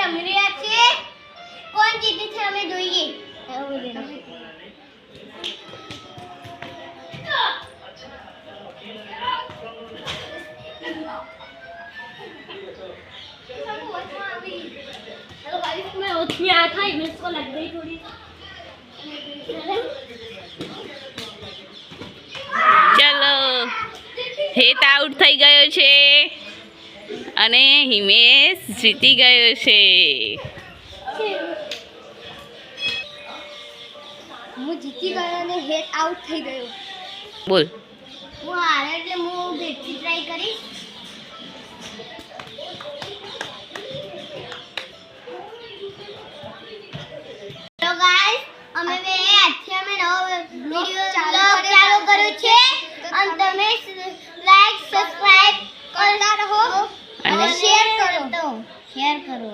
રમી રહ્યા છે. કોણ જીતે છે અમે જોઈએ. हेलो गाइस मैं उसमें आया था इमेज को लग गई थोड़ी. ચલો હેત આઉટ થઈ ગયો છે અને હિમેશ જીતી ગયો છે. હું જીતી ગયો અને હેડ આઉટ થઈ ગયો. બોલ. હું હારે એટલે હું બેટથી ટ્રાય કરીશ. હેલો ગાઈસ અમે આજથી અમે નવો વિડિયો ચાલુ કર્યો છે અને તમે લાઈક સબસ્ક્રાઇબ કરતા રહો અને શેર કરો.